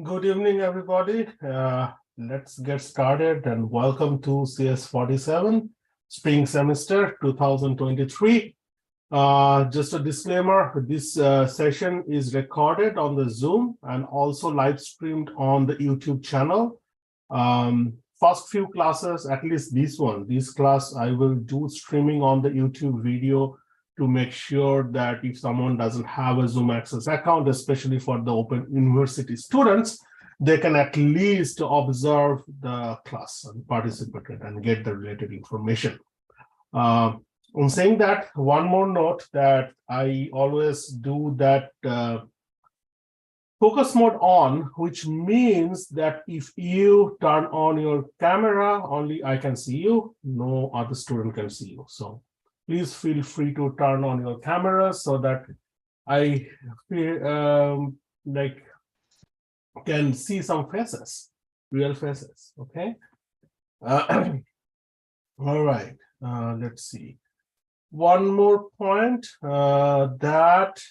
Good evening, everybody. Let's get started and welcome to CS-47 Spring Semester 2023. Just a disclaimer, this session is recorded on the Zoom and also live streamed on the YouTube channel. First few classes, at least this class, I will do streaming on the YouTube video to make sure that if someone doesn't have a Zoom access account, especially for the Open University students, they can at least observe the class and participate and get the related information. On saying that, one more note that I always do that focus mode on, which means that if you turn on your camera, only I can see you, no other student can see you. So please feel free to turn on your camera so that I can see some faces, real faces. Okay. All right. Let's see. One more point that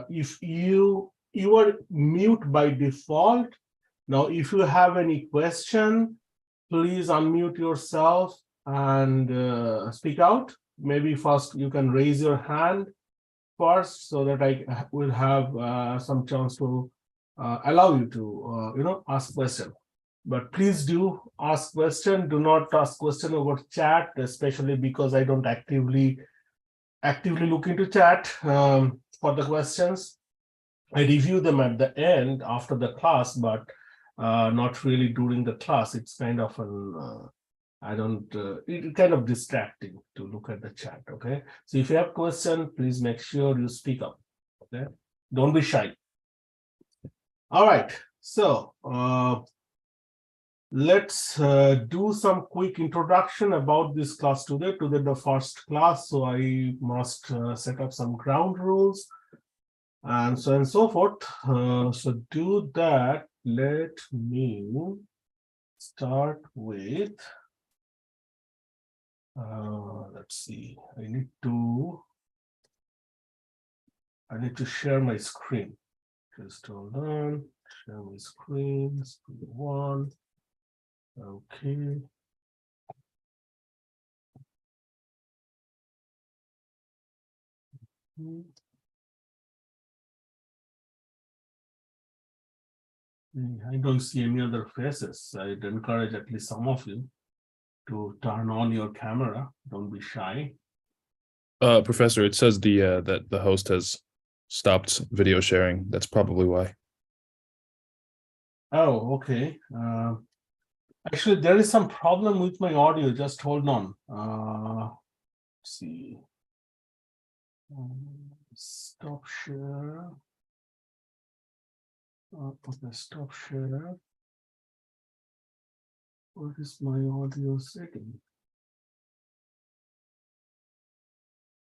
if you are mute by default. Now, if you have any question, please unmute yourself and speak out. Maybe first you can raise your hand first so that I will have some chance to allow you to ask question. But please do ask question. Do not ask question over chat, especially because I don't actively look into chat for the questions. I review them at the end after the class, but not really during the class. It's kind of an it's kind of distracting to look at the chat. Okay, so if you have question, please make sure you speak up. Okay, don't be shy. All right, so let's do some quick introduction about this class today. Today the first class, so I must set up some ground rules and so on and so forth. So do that. Let me start with let's see. I need to share my screen. Just hold on. Share my screen. Screen one. Okay. I don't see any other faces. I'd encourage at least some of you to turn on your camera. Don't be shy. Professor, it says that the host has stopped video sharing. That's probably why. Oh, okay. Actually, there is some problem with my audio. Just hold on. Let's see. Stop share. Okay, stop share. What is my audio setting?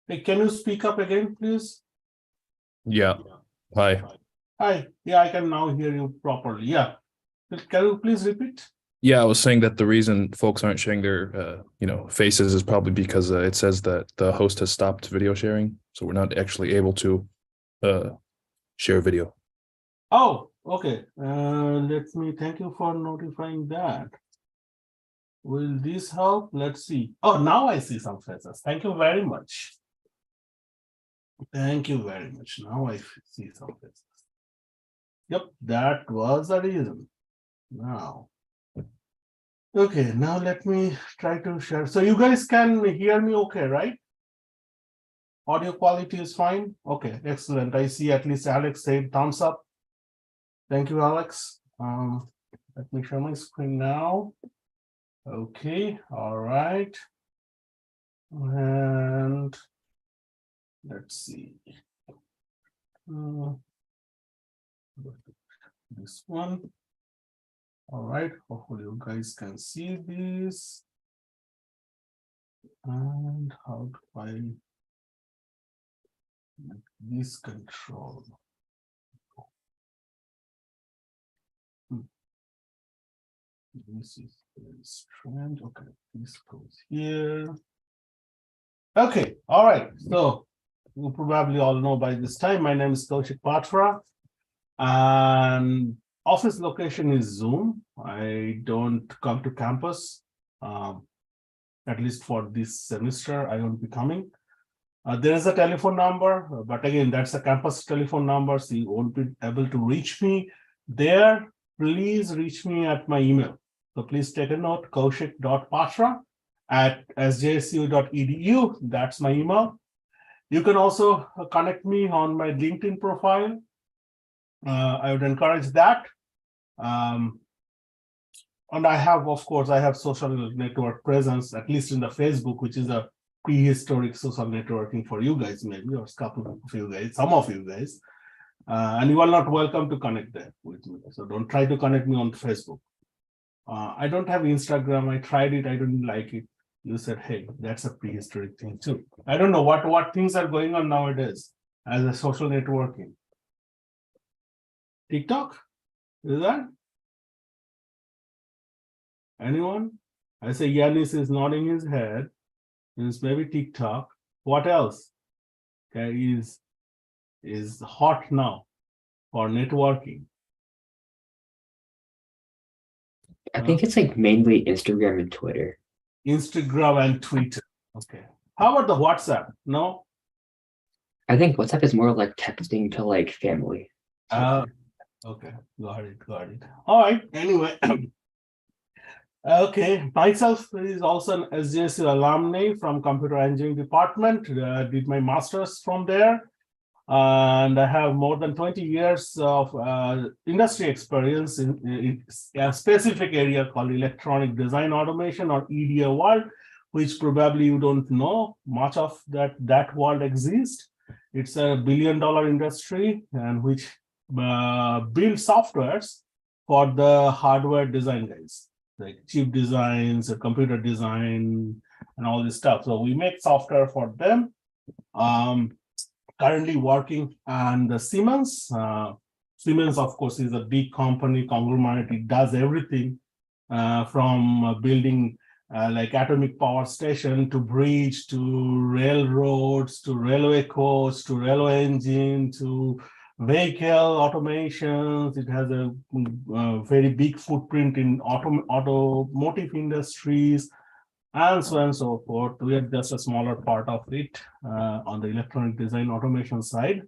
Hey, can you speak up again, please? Yeah. Hi. Hi. Yeah, I can now hear you properly. Yeah. Can you please repeat? Yeah, I was saying that the reason folks aren't sharing their faces is probably because it says that the host has stopped video sharing, so we're not actually able to share video. Oh, okay. Thank you for notifying that. Will this help? Let's see. Oh, now I see some faces. Thank you very much. Thank you very much. Now I see some faces. Yep, that was the reason. Now. Okay, now let me try to share. So you guys can hear me okay, right? Audio quality is fine? Okay, excellent. I see at least Alex said thumbs up. Thank you, Alex. Let me share my screen now. Okay, all right. And let's see. This one. All right, hopefully you guys can see this. And how do I make this control? This is very strange. Okay, this goes here. Okay, all right. So you probably all know by this time, my name is Kaushik Patra. And office location is Zoom. I don't come to campus, at least for this semester. I won't be coming. There is a telephone number, but again, that's a campus telephone number, so you won't be able to reach me there. Please reach me at my email. So please take a note, kaushik.patra@sjsu.edu. That's my email. You can also connect me on my LinkedIn profile. I would encourage that. And I have, of course, I have social network presence, at least in the Facebook, which is a prehistoric social networking for you guys, maybe, or a couple of you guys, some of you guys. And you are not welcome to connect there with me. So don't try to connect me on Facebook. I don't have Instagram. I tried it. I didn't like it. You said, hey, that's a prehistoric thing too. I don't know what things are going on nowadays as a social networking. TikTok? Is that? Anyone? I say Yanis is nodding his head. It's maybe TikTok. What else? Okay, is hot now for networking? I think it's like mainly Instagram and Twitter. Instagram and Twitter. Okay. How about the WhatsApp? No? I think WhatsApp is more like texting to like family. Okay. Got it. All right. Anyway. Okay. Myself is also an SJSU alumni from Computer Engineering Department. Did my master's from there. And I have more than 20 years of industry experience in a specific area called electronic design automation, or EDA world, which probably you don't know much of that world exists. It's a $1 billion industry, and which build softwares for the hardware design guys, like chip designs, computer design, and all this stuff. So we make software for them. Currently working on the Siemens. Siemens, of course, is a big company conglomerate. It does everything from building like atomic power station to bridge to railroads to railway coach to railway engine to vehicle automations. It has a very big footprint in automotive industries, and so on and so forth. We are just a smaller part of it on the electronic design automation side.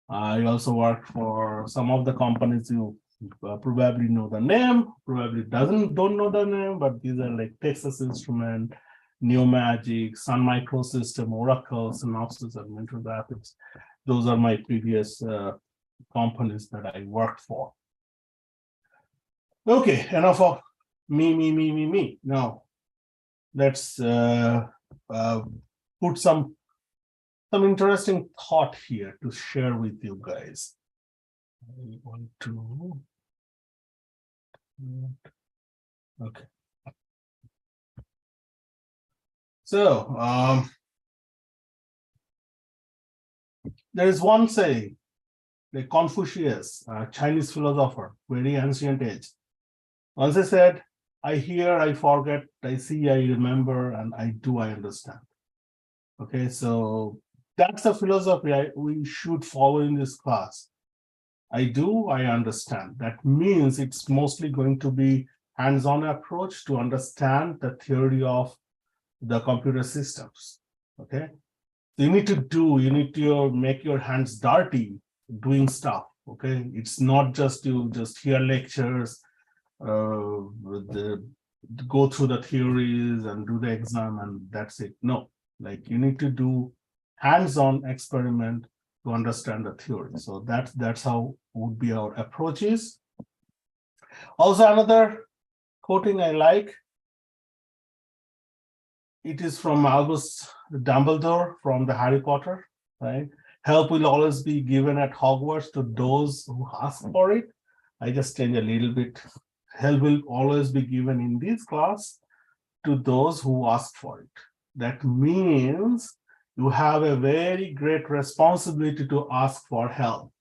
I also work for some of the companies you probably know the name, probably don't know the name, but these are like Texas Instrument, Neomagic, Sun Microsystem, Oracle, Synopsys, and Mentor Graphics. Those are my previous companies that I worked for. Okay, enough of me. Now, let's put some interesting thought here to share with you guys. I want to, okay. So there is one saying, like Confucius, a Chinese philosopher, very ancient age. Once he said, I hear, I forget, I see, I remember, and I do, I understand. Okay, so that's the philosophy we should follow in this class. I do, I understand. That means it's mostly going to be hands-on approach to understand the theory of the computer systems. Okay, so you need to make your hands dirty doing stuff. Okay, it's not just you just hear lectures, go through the theories and do the exam and that's it. No, like you need to do hands-on experiment to understand the theory. So that's how would be our approaches. Also, another quoting I like, it is from Albus Dumbledore from the Harry Potter, right? Help will always be given at Hogwarts to those who ask for it. I just change a little bit. Help will always be given in this class to those who ask for it. That means you have a very great responsibility to ask for help.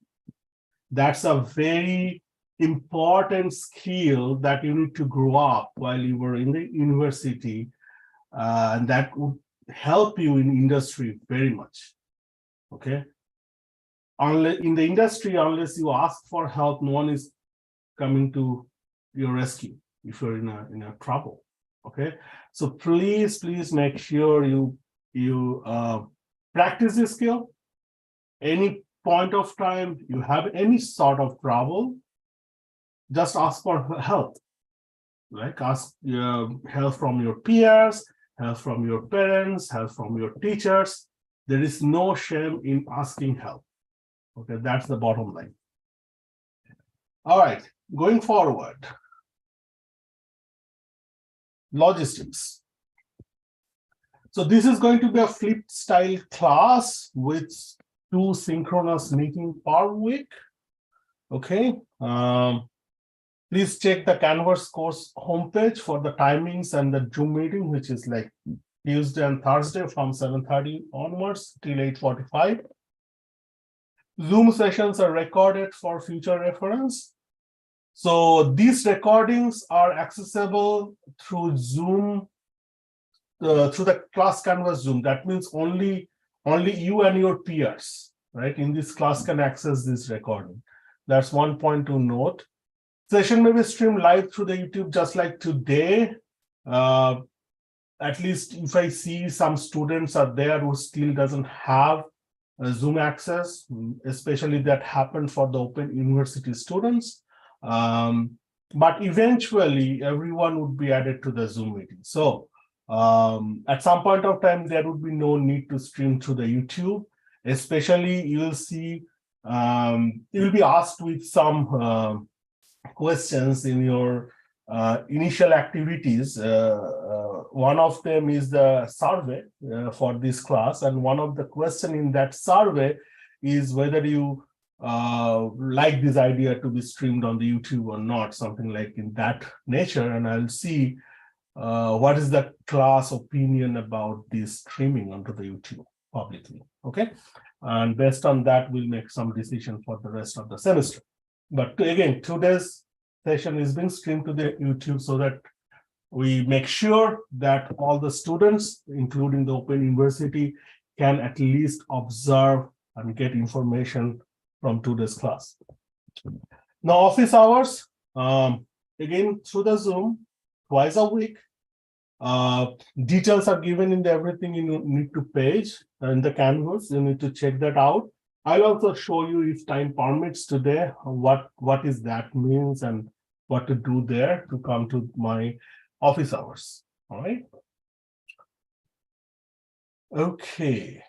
That's a very important skill that you need to grow up while you were in the university, and that would help you in industry very much. Okay. In the industry, unless you ask for help, no one is coming to your rescue if you're in a trouble. Okay, so please make sure you practice this skill. Any point of time you have any sort of trouble, just ask for help. Like ask help from your peers, help from your parents, help from your teachers. There is no shame in asking help. Okay, that's the bottom line. All right, going forward. Logistics. So this is going to be a flipped style class with 2 synchronous meetings per week. Okay. Please check the Canvas course homepage for the timings and the Zoom meeting, which is like Tuesday and Thursday from 7:30 onwards till 8:45. Zoom sessions are recorded for future reference. So these recordings are accessible through Zoom, through the class Canvas Zoom. That means only you and your peers, right, in this class can access this recording. That's one point to note. Session may be streamed live through the YouTube, just like today. At least if I see some students are there who still doesn't have Zoom access, especially that happened for the Open University students. But eventually everyone would be added to the Zoom meeting. So at some point of time, there would be no need to stream through the YouTube, especially you'll see, you'll be asked with some questions in your initial activities. One of them is the survey for this class, and one of the question in that survey is whether you like this idea to be streamed on the YouTube or not, something like in that nature. And I'll see what is the class opinion about this streaming onto the YouTube publicly. Okay, and based on that, we'll make some decision for the rest of the semester. But again, today's session is being streamed to the YouTube so that we make sure that all the students, including the Open University, can at least observe and get information from today's class. Now, office hours, again, through the Zoom, twice a week. Details are given in the everything you need to page in the Canvas. You need to check that out. I'll also show you, if time permits today, what is that means and what to do there to come to my office hours. All right. Okay.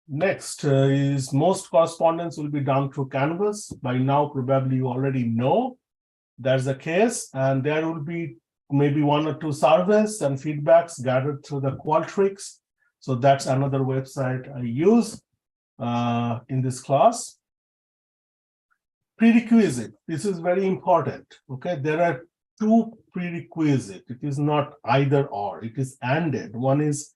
Next is most correspondence will be done through Canvas. By now, probably you already know that's the case, and there will be maybe 1 or 2 surveys and feedbacks gathered through the Qualtrics. So that's another website I use in this class. Prerequisite, this is very important. Okay, there are 2 prerequisites. It is not either or, it is ANDed. One is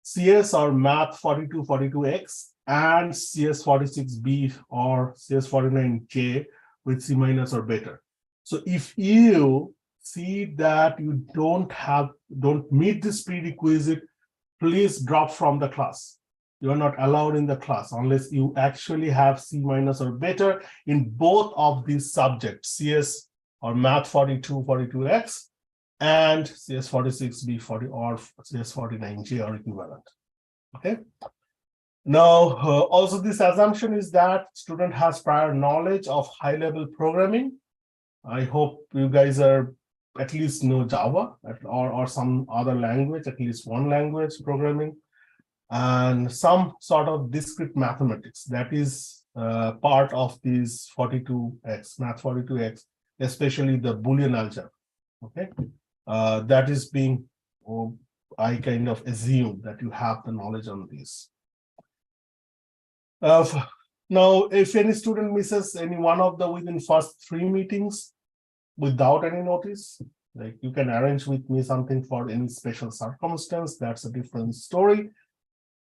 CS or Math 4242X and CS46B or CS49J with C- or better. So if you see that you don't meet this prerequisite, please drop from the class. You are not allowed in the class unless you actually have C- or better in both of these subjects, CS or Math 4242X and CS46B or CS49J or equivalent. Okay. Now, also this assumption is that student has prior knowledge of high-level programming. I hope you guys are at least know Java or some other language, at least one language programming, and some sort of discrete mathematics that is part of these 42X, Math 42X, especially the Boolean algebra. Okay, that is being, I kind of assume that you have the knowledge on this. Now, if any student misses any one of the within first 3 meetings without any notice, like you can arrange with me something for any special circumstance, that's a different story.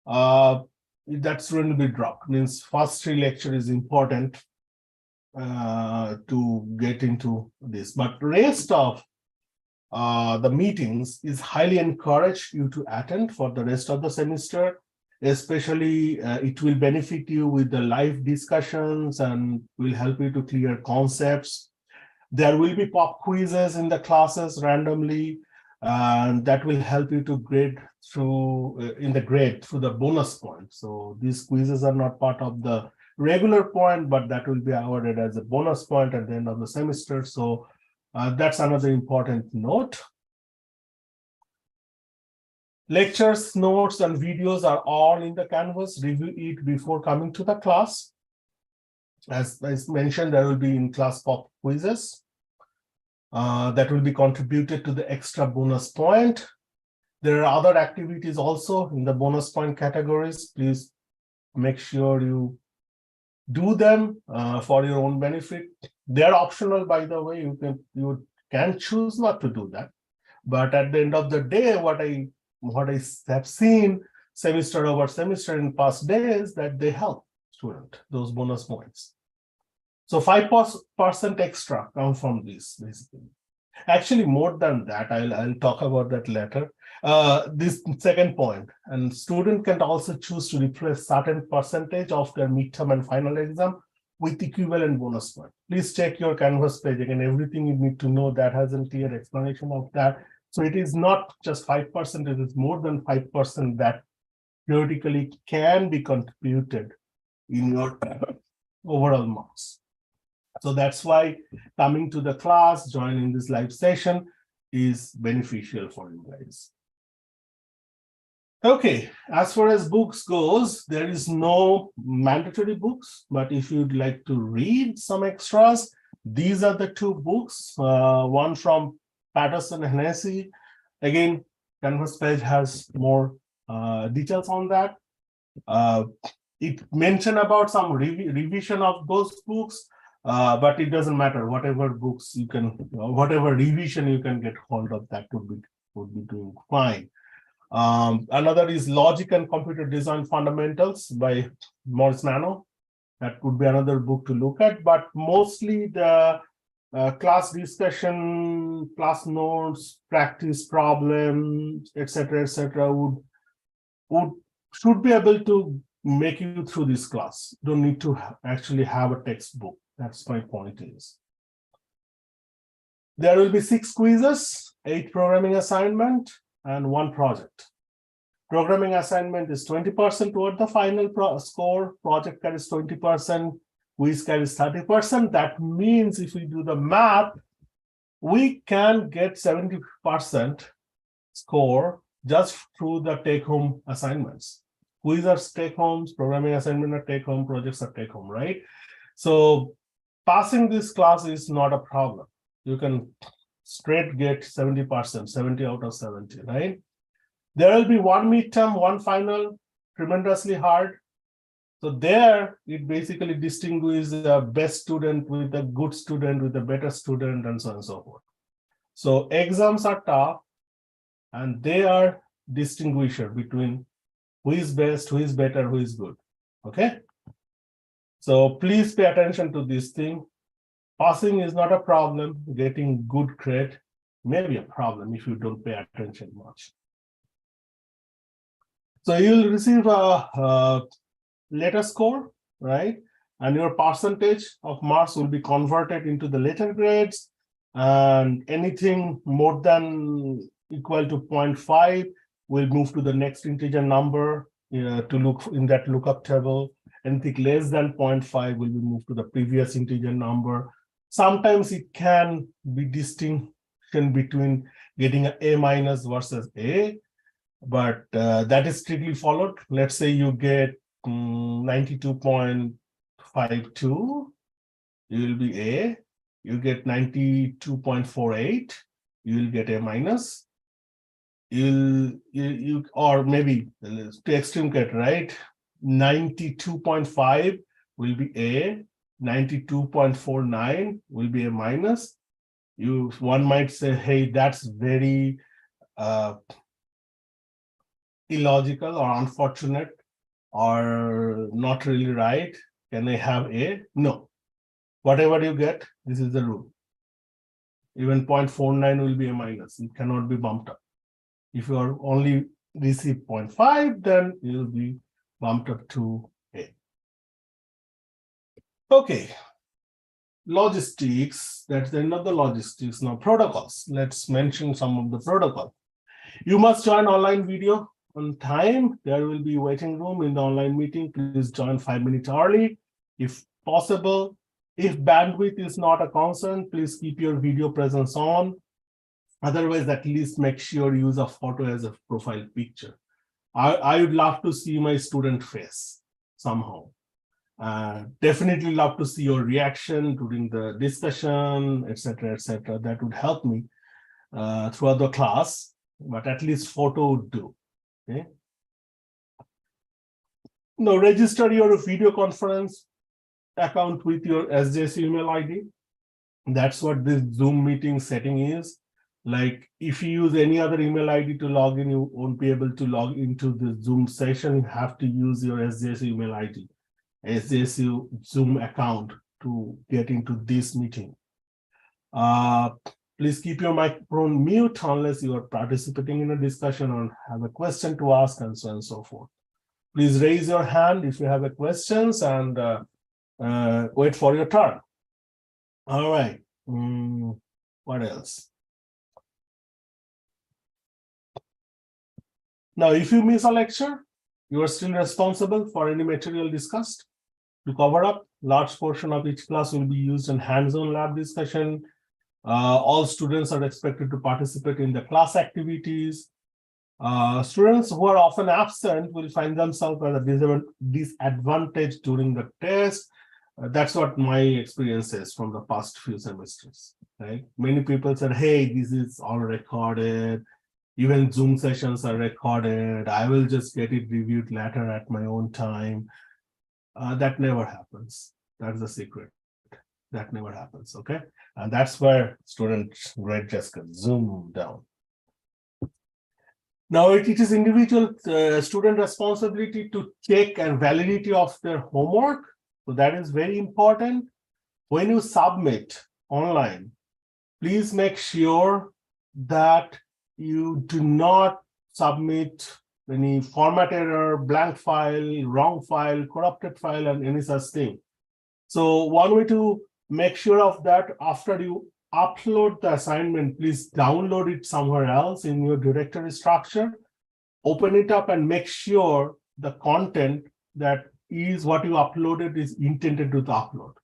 That's going to be dropped. Means first 3 lecture is important to get into this, but rest of the meetings is highly encouraged you to attend for the rest of the semester. Especially it will benefit you with the live discussions and will help you to clear concepts. There will be pop quizzes in the classes randomly, and that will help you to grade through in the grade through the bonus point. So these quizzes are not part of the regular point, but that will be awarded as a bonus point at the end of the semester. So that's another important note. Lectures, notes, and videos are all in the Canvas. Review it before coming to the class. As I mentioned, there will be in-class pop quizzes that will be contributed to the extra bonus point. There are other activities also in the bonus point categories. Please make sure you do them for your own benefit. They're optional, by the way. You can choose not to do that. But at the end of the day, what I have seen semester over semester in past days that they help student, those bonus points. So 5% extra come from this, basically. Actually, more than that, I'll talk about that later. This second point, and student can also choose to replace certain percentage of their midterm and final exam with equivalent bonus point. Please check your Canvas page again. Everything you need to know that has a clear explanation of that. So it is not just 5%, it is more than 5% that theoretically can be contributed in your overall marks. So that's why coming to the class, joining this live session is beneficial for you guys. Okay, as far as books goes, there is no mandatory books, but if you'd like to read some extras, these are the two books, one from Patterson and Hennessy. Again, Canvas page has more details on that. It mentioned about some revision of those books, but it doesn't matter. Whatever books you can, whatever revision you can get hold of, that would be doing fine. Another is Logic and Computer Design Fundamentals by Morris Nano. That could be another book to look at, but mostly the class discussion, class notes, practice problems, etc., should be able to make you through this class. Don't need to actually have a textbook. That's my point is. There will be 6 quizzes, 8 programming assignment, and 1 project. Programming assignment is 20% toward the final score. Project carries 20%. Quiz carries 30%. That means if we do the math, we can get 70% score just through the take-home assignments. Quiz are take-homes, programming assignment are take-home, projects are take-home, right? So passing this class is not a problem. You can straight get 70%, 70 out of 70, right? There will be 1 midterm, 1 final, tremendously hard. So there, it basically distinguishes the best student with a good student, with a better student, and so on and so forth. So exams are tough, and they are distinguisher between who is best, who is better, who is good. Okay? So please pay attention to this thing. Passing is not a problem. Getting good grade may be a problem if you don't pay attention much. So you'll receive a letter score, right? And your percentage of marks will be converted into the letter grades, and anything more than equal to 0.5 will move to the next integer number to look in that lookup table. Anything less than 0.5 will be moved to the previous integer number. Sometimes it can be distinction between getting an A minus versus A, but that is strictly followed. Let's say you get 92.52, you will be A. You get 92.48, you will get A minus. You or maybe to extreme cut, right? 92.5 will be A, 92.49 will be A minus. One might say, hey, that's very illogical or unfortunate or not really right. Can I have A? No. Whatever you get, this is the rule. Even 0.49 will be A minus. It cannot be bumped up. If you are only receive 0.5, then you will be bumped up to A. Okay. logistics, that's the end of the logistics. Now protocols, let's mention some of the protocol. You must join online video on time. There will be waiting room in the online meeting. Please join 5 minutes early if possible. If bandwidth is not a concern, please keep your video presence on. Otherwise, at least make sure you use a photo as a profile picture. I would love to see my student face somehow. Definitely love to see your reaction during the discussion, etc., etc. That would help me throughout the class, but at least photo would do. Okay. Now register your video conference account with your SJS email ID. That's what this Zoom meeting setting is. Like if you use any other email ID to log in, you won't be able to log into the Zoom session. You have to use your SJS email ID, SJS Zoom account to get into this meeting. Please keep your microphone mute unless you are participating in a discussion or have a question to ask and so on and so forth. Please raise your hand if you have a questions and wait for your turn. All right. What else? Now, if you miss a lecture, you are still responsible for any material discussed. To cover up, large portion of each class will be used in hands-on lab discussion. All students are expected to participate in the class activities. Students who are often absent will find themselves at a disadvantage during the test. That's what my experience is from the past few semesters. Right? Many people said, hey, this is all recorded. Even Zoom sessions are recorded. I will just get it reviewed later at my own time. That never happens. That's the secret. That never happens, okay? And that's where student grade just got zoomed down. Now it is individual student responsibility to check and validity of their homework. So that is very important. When you submit online, please make sure that you do not submit any format error, blank file, wrong file, corrupted file, and any such thing. So one way to make sure of that, after you upload the assignment, please download it somewhere else in your directory structure, open it up and make sure the content that is what you uploaded is intended to the upload.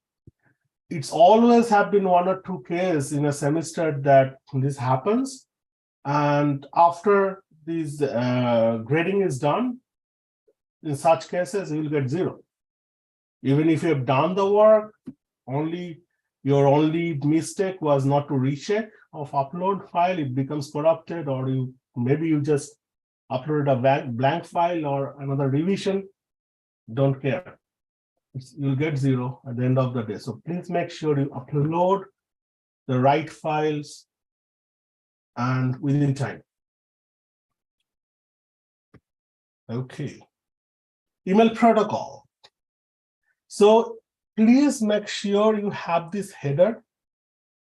It's always have been 1 or 2 cases in a semester that this happens. And after this grading is done, in such cases, you will get 0. Even if you have done the work, your only mistake was not to recheck of upload file, it becomes corrupted, or maybe you just uploaded a blank file or another revision, don't care. You'll get 0 at the end of the day. So please make sure you upload the right files and within time. Okay. Email protocol. So please make sure you have this header,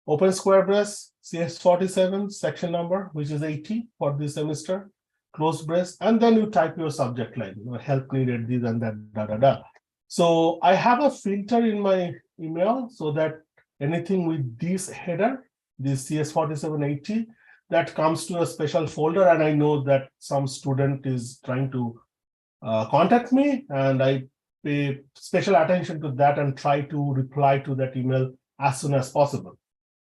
open square brace, CS-47 section number, which is 80 for this semester, close brace, and then you type your subject line, help needed, this and that, So I have a filter in my email so that anything with this header, this CS-4780, that comes to a special folder, and I know that some student is trying to contact me, and I pay special attention to that and try to reply to that email as soon as possible.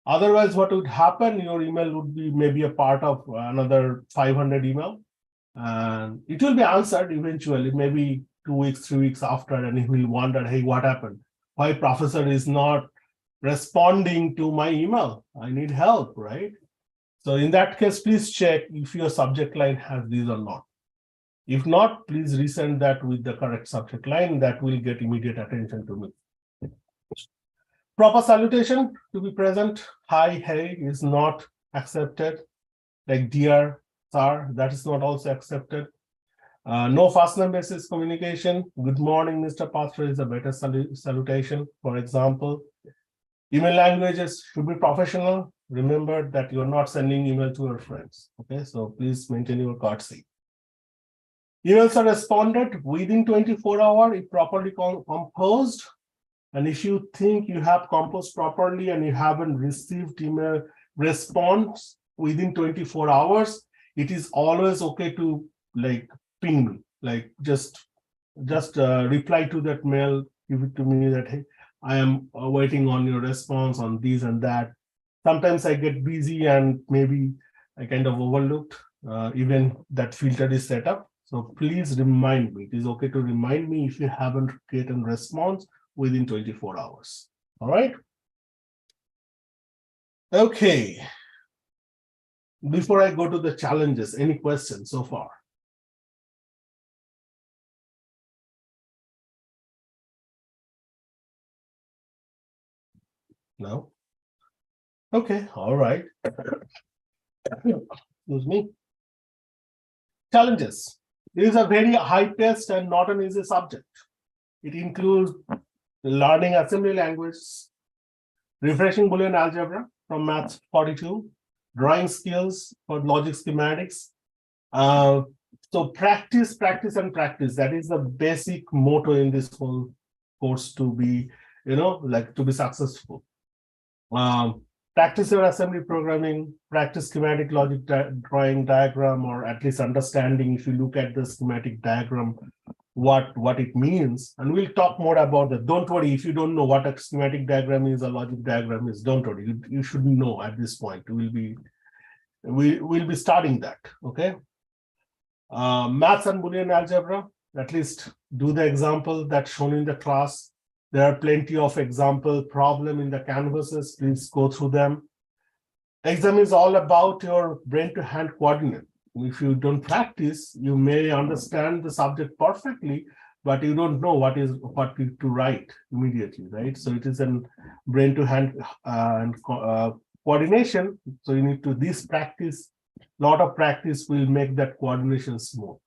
Otherwise, what would happen, your email would be maybe a part of another 500 email, and it will be answered eventually, maybe 2 weeks, 3 weeks after, and he will wonder, hey, what happened? Why professor is not responding to my email? I need help, right? So in that case, please check if your subject line has this or not. If not, please resend that with the correct subject line. That will get immediate attention to me. Proper salutation to be present. Hi, hey is not accepted. Like dear, sir, that is not also accepted. No first name basis communication. Good morning, Mr. Pastor is a better salutation, for example. Email languages should be professional. Remember that you're not sending email to your friends. Okay, so please maintain your courtesy. Emails are responded within 24 hours if properly composed. And if you think you have composed properly and you haven't received email response within 24 hours, it is always okay to like ping me, like just reply to that mail, give it to me that, hey, I am waiting on your response on this and that. Sometimes I get busy and maybe I kind of overlooked even that filter is set up. So please remind me. It is okay to remind me if you haven't gotten response within 24 hours. All right. Okay. Before I go to the challenges, any questions so far? No? Okay, all right. Excuse me. Challenges. It is a very high-paced and not an easy subject. It includes learning assembly language, refreshing Boolean algebra from Math 42, drawing skills for logic schematics. So practice, practice, and practice. That is the basic motto in this whole course to be, like to be successful. Practice your assembly programming, practice schematic logic drawing diagram, or at least understanding, if you look at the schematic diagram, what it means. And we'll talk more about that. Don't worry if you don't know what a schematic diagram is, a logic diagram is. Don't worry, you should know at this point. We'll be starting that. Okay. Maths and Boolean algebra, at least do the example that's shown in the class. There are plenty of example problem in the canvases. Please go through them. Exam is all about your brain to hand coordinate. If you don't practice, you may understand the subject perfectly, but you don't know what to write immediately, right? So it is a brain to hand and coordination. So you need to this practice. Lot of practice will make that coordination smooth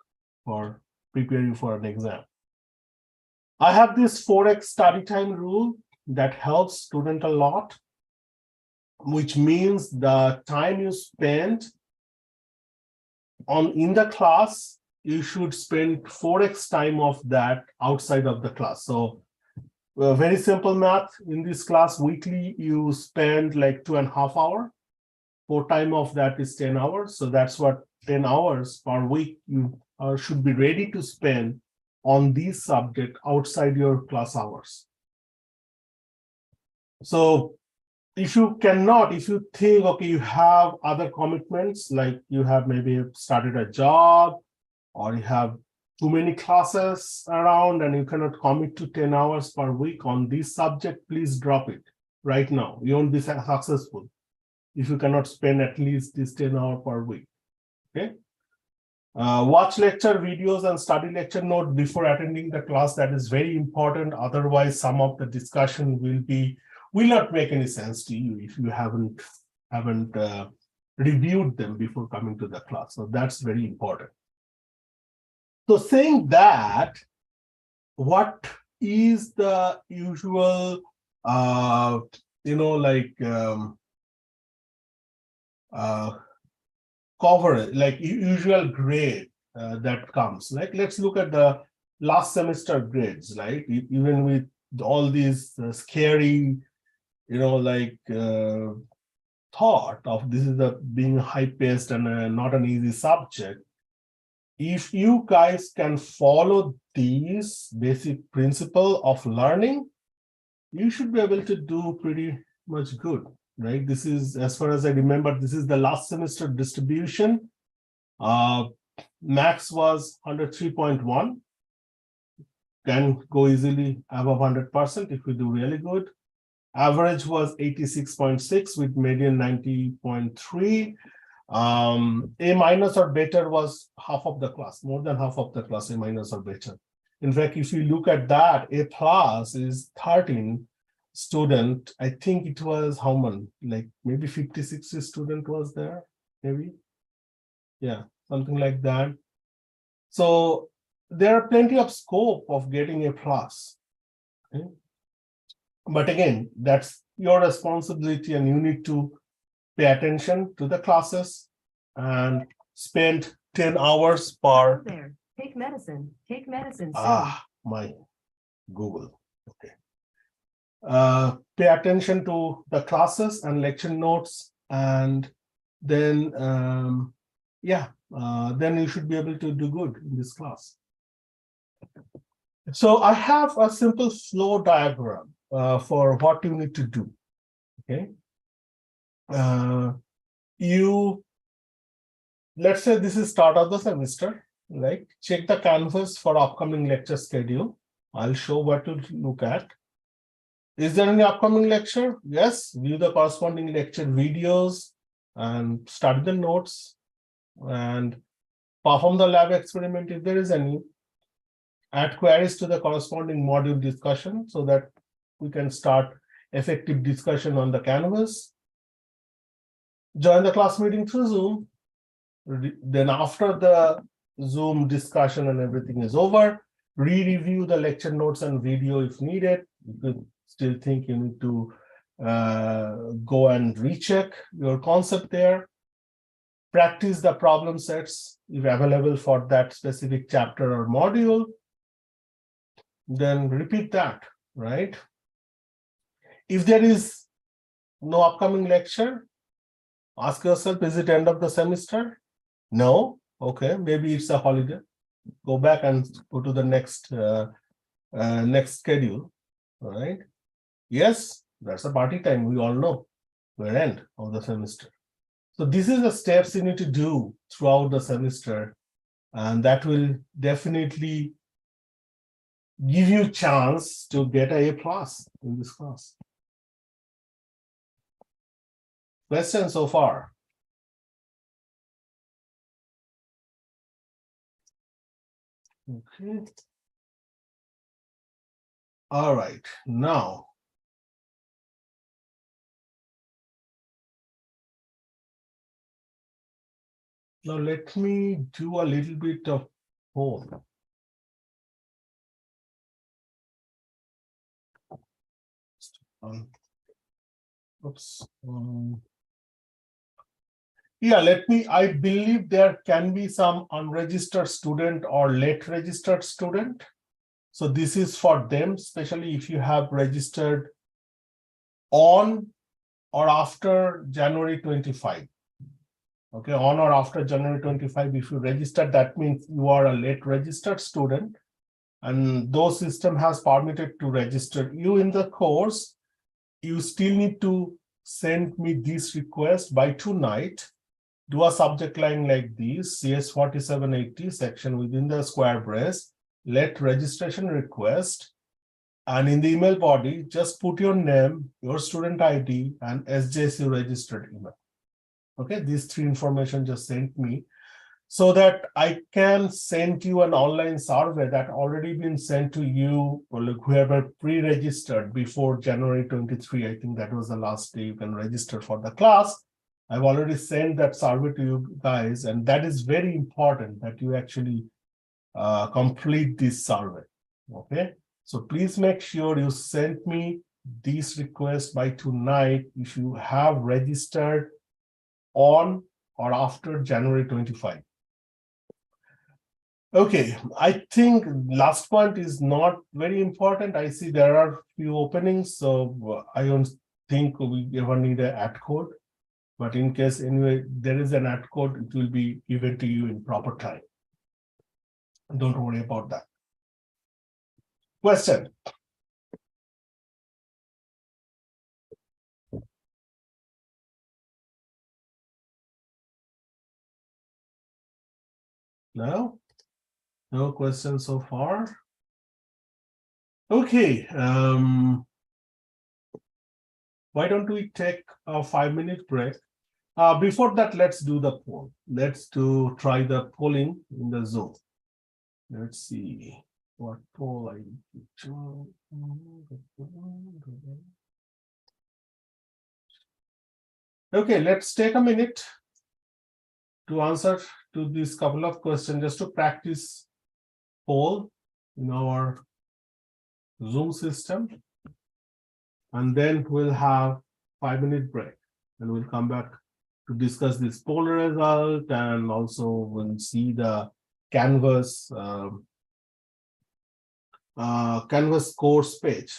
for preparing for an exam. I have this 4x study time rule that helps student a lot, which means the time you spend in the class, you should spend 4x time of that outside of the class. So very simple math in this class, weekly, you spend like 2.5 hours. 4 time of that is 10 hours. So that's what 10 hours per week you should be ready to spend on this subject outside your class hours. So if you think, okay, you have other commitments, like you have maybe started a job or you have too many classes around and you cannot commit to 10 hours per week on this subject, please drop it right now. You won't be successful if you cannot spend at least this 10 hours per week. Okay. Watch lecture videos and study lecture note before attending the class. That is very important. Otherwise, some of the discussion will not make any sense to you if you haven't reviewed them before coming to the class. So that's very important. So saying that, what is the usual, coverage, like usual grade that comes? Like, let's look at the last semester grades, right? Even with all these scary, thought of this is being high-paced and not an easy subject. If you guys can follow these basic principle of learning, you should be able to do pretty much good, right? This is, as far as I remember, this is the last semester distribution. Max was 103.1. Can go easily above 100% if we do really good. Average was 86.6 with median 90.3. A minus or better was half of the class, more than half of the class, A minus or better. In fact, if you look at that, A plus is 13 student. I think it was how many, like maybe 50-60 student was there, maybe. Yeah, something like that. So there are plenty of scope of getting A plus. Okay? But again, that's your responsibility and you need to pay attention to the classes and spend 10 hours per. There. Take medicine. Take medicine soon. My Google. Okay. Pay attention to the classes and lecture notes, and then then you should be able to do good in this class. So I have a simple flow diagram for what you need to do. Okay. Let's say this is start of the semester, right? Check the Canvas for upcoming lecture schedule. I'll show what to look at. Is there any upcoming lecture? Yes, view the corresponding lecture videos and study the notes and perform the lab experiment if there is any. Add queries to the corresponding module discussion so that we can start effective discussion on the Canvas. Join the class meeting through Zoom. Then after the Zoom discussion and everything is over, re-review the lecture notes and video if needed. You could still think you need to go and recheck your concept there. Practice the problem sets if available for that specific chapter or module. Then repeat that, right? If there is no upcoming lecture, ask yourself, is it end of the semester? No. Okay, maybe it's a holiday. Go back and go to the next next schedule. All right. Yes, that's a party time. We all know we're end of the semester. So this is the steps you need to do throughout the semester, and that will definitely give you a chance to get a plus in this class. Questions so far? Okay. All right, now let me do a little bit of poll. Oops. Yeah, I believe there can be some unregistered student or late registered student. So this is for them, especially if you have registered on or after January 25. Okay, on or after January 25, if you registered, that means you are a late registered student, and though system has permitted to register you in the course, you still need to send me this request by tonight. Do a subject line like this, CS-4780 section within the square brace, let registration request, and in the email body, just put your name, your student ID, and SJSU registered email. Okay, these three information just sent me so that I can send you an online survey that already been sent to you, or like whoever pre-registered before January 23. I think that was the last day you can register for the class. I've already sent that survey to you guys, and that is very important that you actually complete this survey. Okay, so please make sure you send me this request by tonight if you have registered on or after January 25. Okay, I think last point is not very important. I see there are few openings, so I don't think we ever need an add code. But in case anyway there is an add code, it will be given to you in proper time. Don't worry about that. Question? No? No questions so far? Okay. Why don't we take a 5-minute break? Before that, let's do the poll. Let's try the polling in the Zoom. Let's see what poll I need to. Okay, let's take a minute to answer to this couple of questions, just to practice poll in our Zoom system. And then we'll have 5-minute break, and we'll come back to discuss this poll result, and also we'll see the Canvas Canvas course page.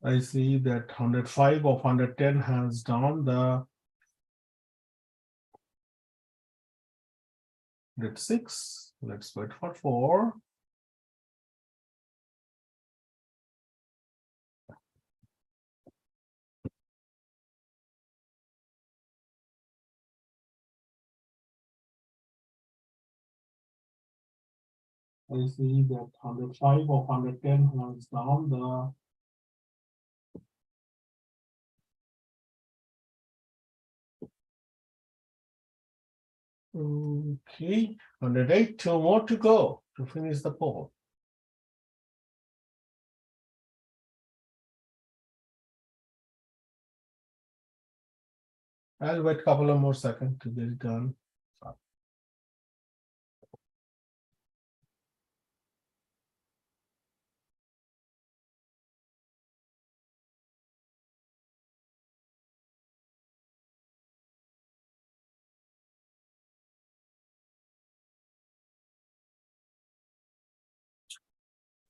I see that 105 of 110 hands down. The that's 6. Let's wait for 4. I see that 105 of 110 hands down. The okay, 108, 2 more to go to finish the poll. I'll wait a couple of more seconds to get it done.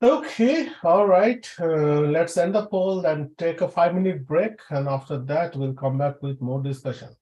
Okay, all right. Let's end the poll and take a 5-minute break. And after that, we'll come back with more discussion.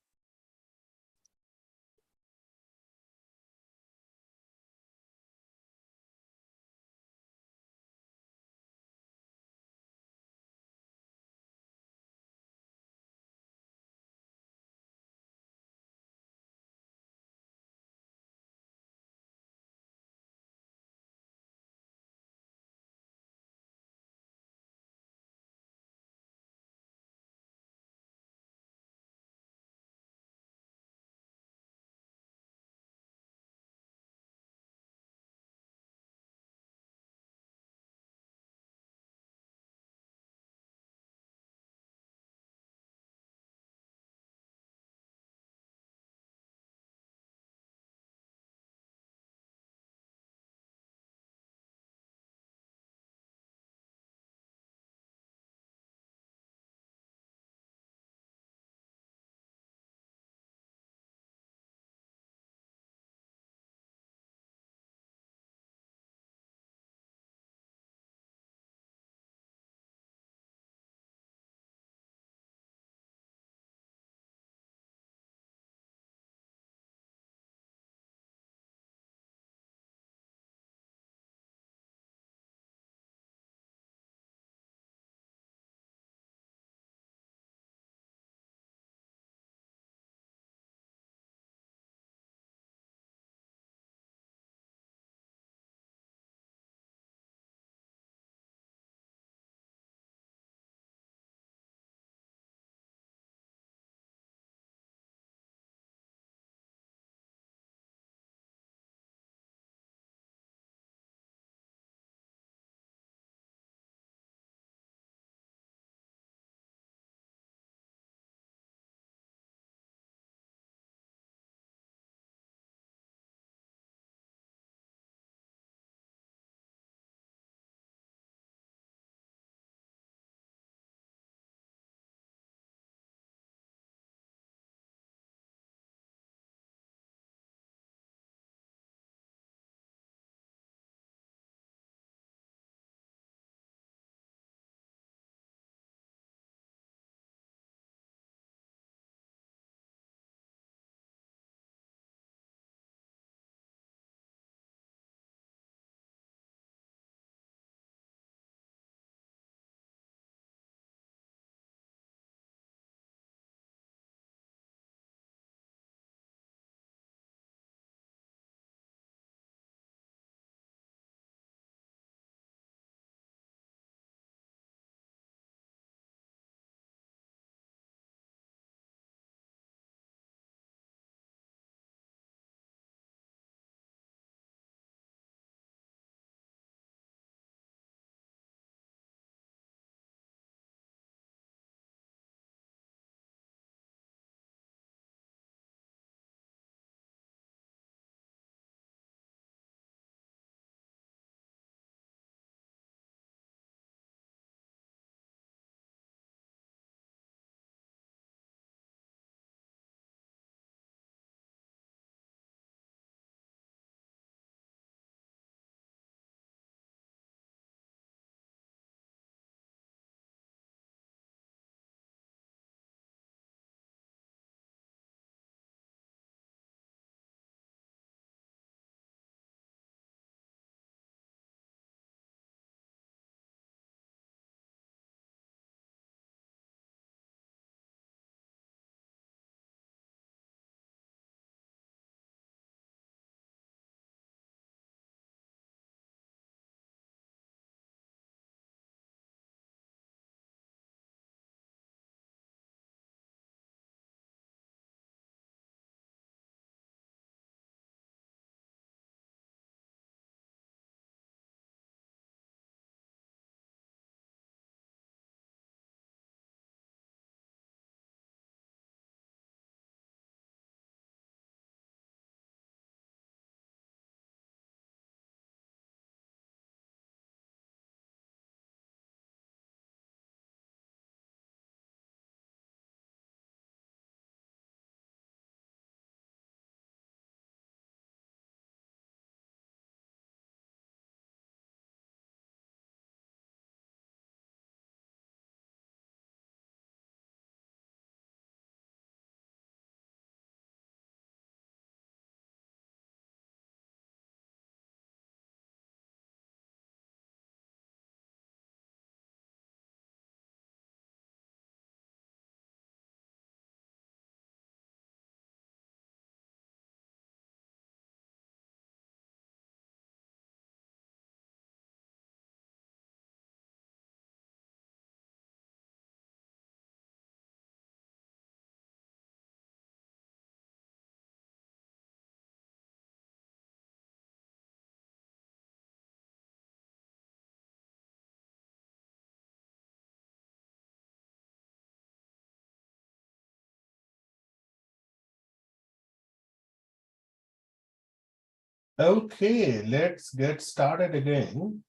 Okay, let's get started again.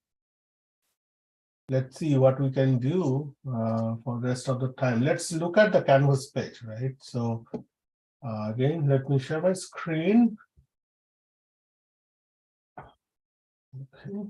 Let's see what we can do for the rest of the time. Let's look at the Canvas page, right? So again, let me share my screen. Okay.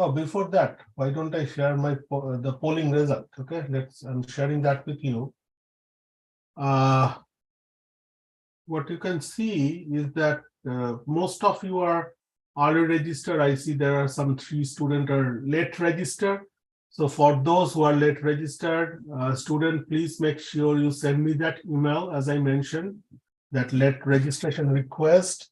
Oh, before that, why don't I share my the polling result? Okay, I'm sharing that with you. What you can see is that most of you are already registered. I see there are some 3 students are late registered. So for those who are late registered, student, please make sure you send me that email, as I mentioned, that late registration request,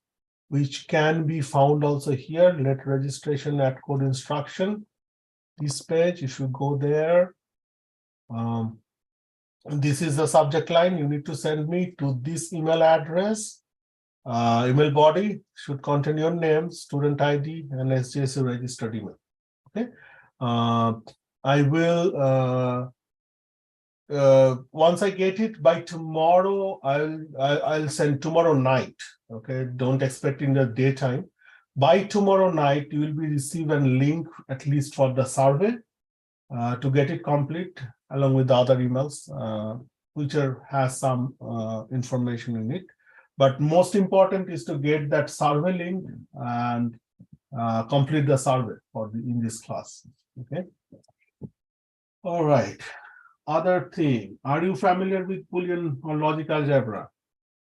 which can be found also here, late registration at code instruction. This page, if you go there, this is the subject line. You need to send me to this email address. Email body should contain your name, student ID, and SJSU registered email. Okay. I will once I get it by tomorrow, I'll send tomorrow night. Okay, don't expect in the daytime. By tomorrow night, you will be receiving a link at least for the survey to get it complete, along with the other emails, which has some information in it. But most important is to get that survey link and complete the survey in this class. Okay. All right. Other thing, are you familiar with Boolean or logic algebra?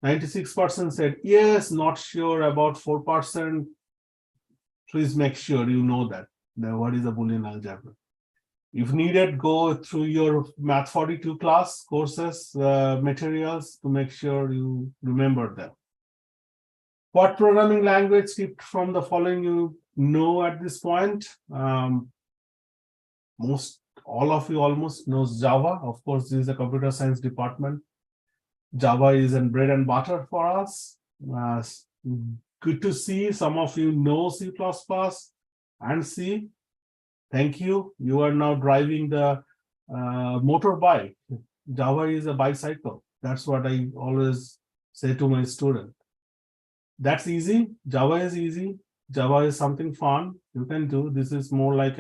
96% said yes, not sure about 4%. Please make sure you know that. What is a Boolean algebra? If needed, go through your Math 42 class courses, materials to make sure you remember them. What programming language script from the following you know at this point? All of you almost knows Java. Of course, this is a computer science department. Java is in bread and butter for us. Good to see some of you know C++ and C. Thank you. You are now driving the motorbike. Java is a bicycle. That's what I always say to my student. That's easy. Java is easy. Java is something fun you can do. This is more like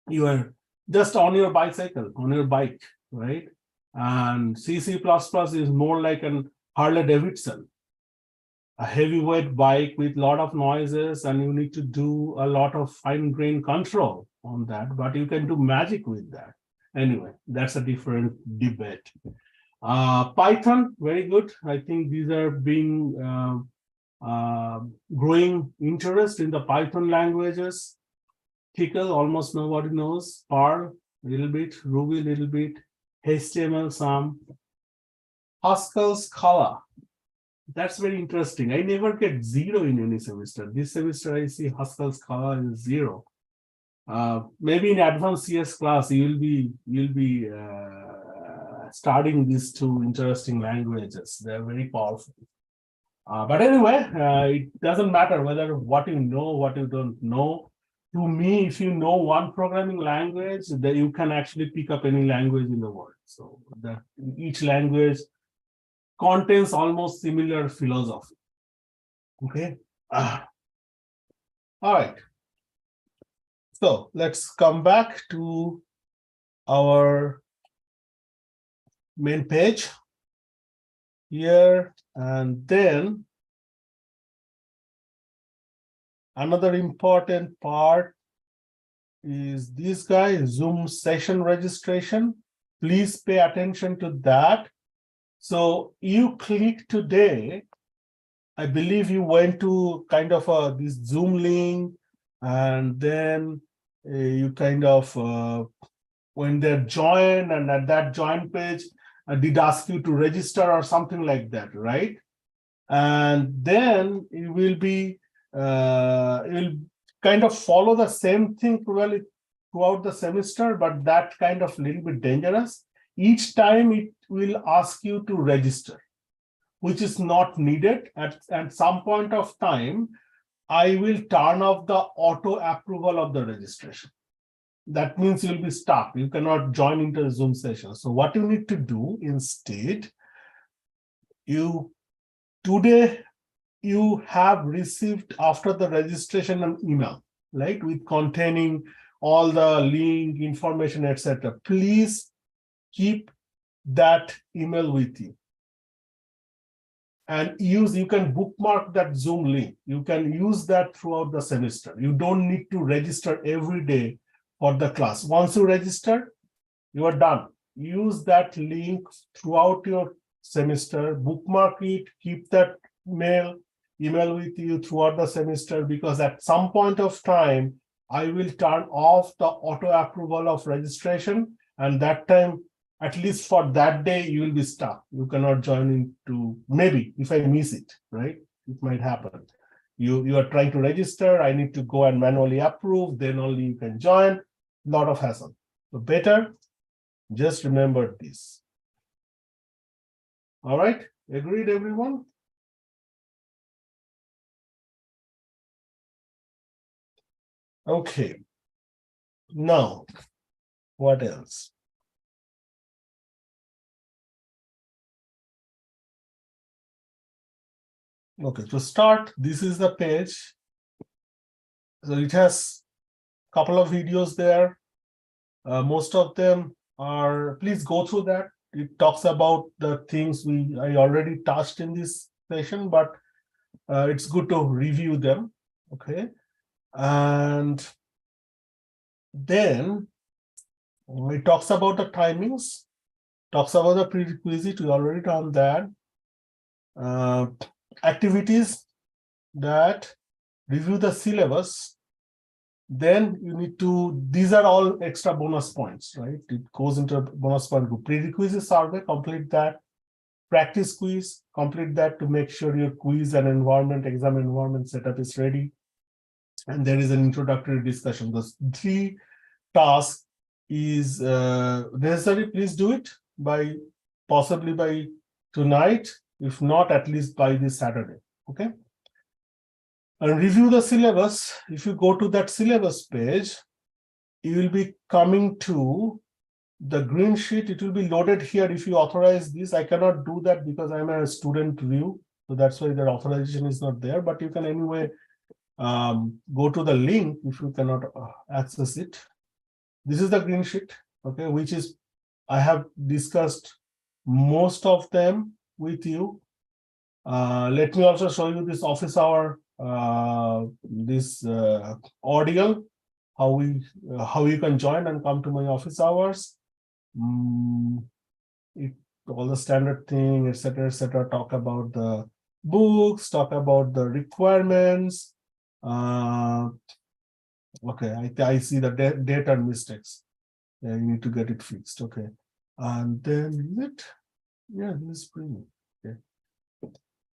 you are just on your bicycle, on your bike, right? And C++ is more like an Harley Davidson, a heavyweight bike with a lot of noises, and you need to do a lot of fine-grained control on that, but you can do magic with that. Anyway, that's a different debate. Python, very good. I think these are being growing interest in the Python languages. Tcl, almost nobody knows. Perl, a little bit. Ruby, a little bit. HTML, some. Haskell, Scala. That's very interesting. I never get 0 in any semester. This semester, I see Haskell, Scala is 0. Maybe in advanced CS class, you'll be studying these 2 interesting languages. They're very powerful. But anyway, it doesn't matter whether what you know, what you don't know. To me, if you know one programming language, then you can actually pick up any language in the world. So that each language contains almost similar philosophy. Okay. All right. So let's come back to our main page here, and then another important part is this guy, Zoom session registration. Please pay attention to that. So you click today, I believe you went to kind of this Zoom link, and then you kind of when they join, and at that join page, did ask you to register or something like that, right? And then you will be you'll kind of follow the same thing probably throughout the semester, but that kind of little bit dangerous. Each time it will ask you to register, which is not needed. At some point of time, I will turn off the auto approval of the registration. that means you'll be stuck. You cannot join into the Zoom session. So what you need to do instead, today you have received after the registration an email, right, with containing all the link, information, etc. Please keep that email with you. And you can bookmark that Zoom link. You can use that throughout the semester. You don't need to register every day for the class. Once you register, you are done. Use that link throughout your semester, bookmark it, keep that email with you throughout the semester, because at some point of time, I will turn off the auto approval of registration, and that time, at least for that day, you will be stuck. You cannot join into, maybe if I miss it, right? It might happen. You are trying to register, I need to go and manually approve, then only you can join. Lot of hassle. So better, just remember this. All right, agreed, everyone? Okay. Now, what else? Okay, to start, this is the page. So it has a couple of videos there. Most of them are, please go through that. It talks about the things I already touched in this session, but it's good to review them. Okay. And then it talks about the timings, talks about the prerequisite, we already done that. Activities that review the syllabus, then you need to, these are all extra bonus points, right? It goes into a bonus point group. Prerequisite survey, complete that. Practice quiz, complete that to make sure your quiz and exam environment setup is ready. And there is an introductory discussion. Those 3 tasks is necessary. Please do it possibly by tonight, if not at least by this Saturday. Okay. And review the syllabus. If you go to that syllabus page, you will be coming to the green sheet. It will be loaded here. If you authorize this, I cannot do that because I'm a student view. So that's why the authorization is not there. But you can anyway go to the link if you cannot access it. This is the green sheet, okay, which is, I have discussed most of them with you. Let me also show you this office hour, this audio, how you can join and come to my office hours. All the standard thing, etc., talk about the books, talk about the requirements. Okay, I see the date and mistakes. Yeah, you need to get it fixed. Okay, and then this is pretty. Okay,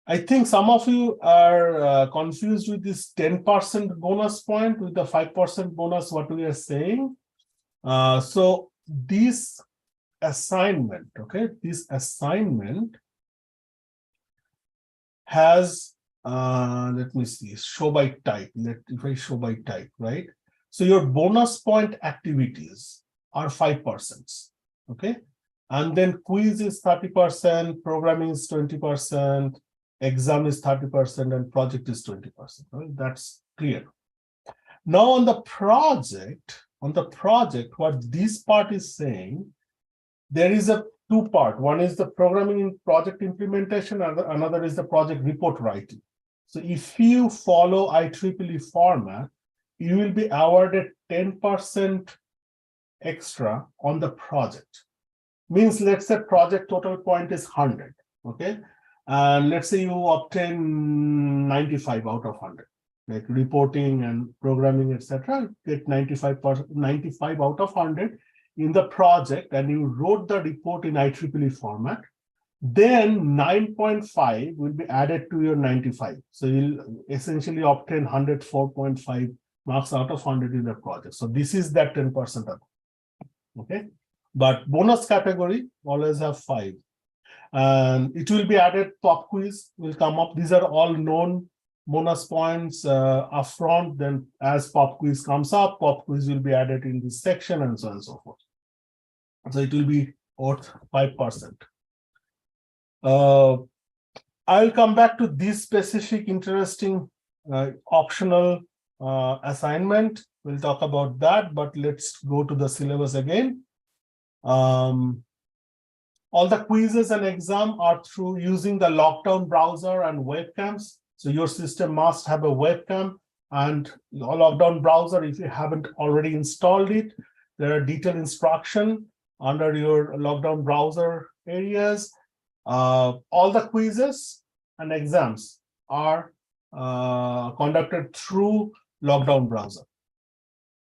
I think some of you are confused with this 10% bonus point with the 5% bonus. What we are saying. So this assignment, okay, this assignment has. Let me see, show by type. If I show by type, right? So your bonus point activities are 5%, okay? And then quiz is 30%, programming is 20%, exam is 30%, and project is 20%. Right? That's clear. Now on the project, what this part is saying, there is a 2-part. One is the programming in project implementation, and another is the project report writing. So if you follow IEEE format, you will be awarded 10% extra on the project. Means, let's say project total point is 100, okay? And let's say you obtain 95 out of 100, like reporting and programming, etc. Get 95 out of 100 in the project, and you wrote the report in IEEE format. Then 9.5 will be added to your 95. So you'll essentially obtain 104.5 marks out of 100 in the project. So this is that 10%. Okay. But bonus category always have 5. And it will be added, pop quiz will come up. These are all known bonus points upfront. Then as pop quiz comes up, pop quiz will be added in this section and so on and so forth. So it will be worth 5%. I'll come back to this specific interesting optional assignment. We'll talk about that, but let's go to the syllabus again. All the quizzes and exam are through using the lockdown browser and webcams. So your system must have a webcam and a lockdown browser. If you haven't already installed it, there are detailed instruction under your lockdown browser areas. All the quizzes and exams are conducted through lockdown browser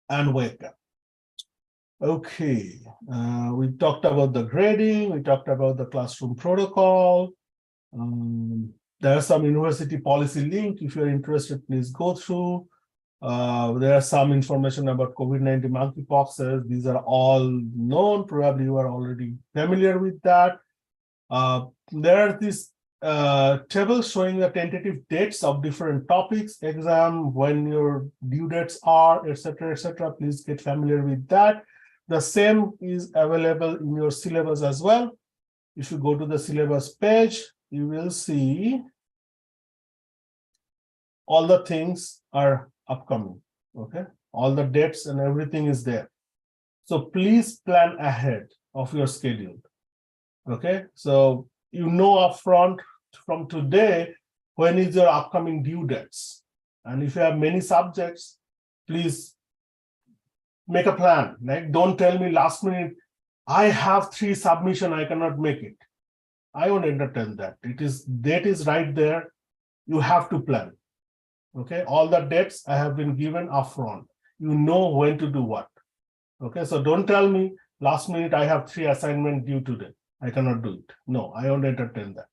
and webcam. Okay, we talked about the grading, we talked about the classroom protocol. There are some university policy link. If you're interested, please go through. There are some information about COVID-19 monkeypoxes. These are all known. Probably you are already familiar with that. There are these tables showing the tentative dates of different topics, exam, when your due dates are, etc., etc. Please get familiar with that. The same is available in your syllabus as well. If you go to the syllabus page, you will see all the things are upcoming. Okay, all the dates and everything is there. So please plan ahead of your schedule. Okay, so you know upfront from today when is your upcoming due dates, and if you have many subjects, please make a plan. Like, don't tell me last minute, I have 3 submission, I cannot make it. I won't entertain that. Date is right there. You have to plan. Okay, all the dates I have been given upfront. You know when to do what. Okay, so don't tell me last minute I have 3 assignments due today, I cannot do it. No, I won't entertain that.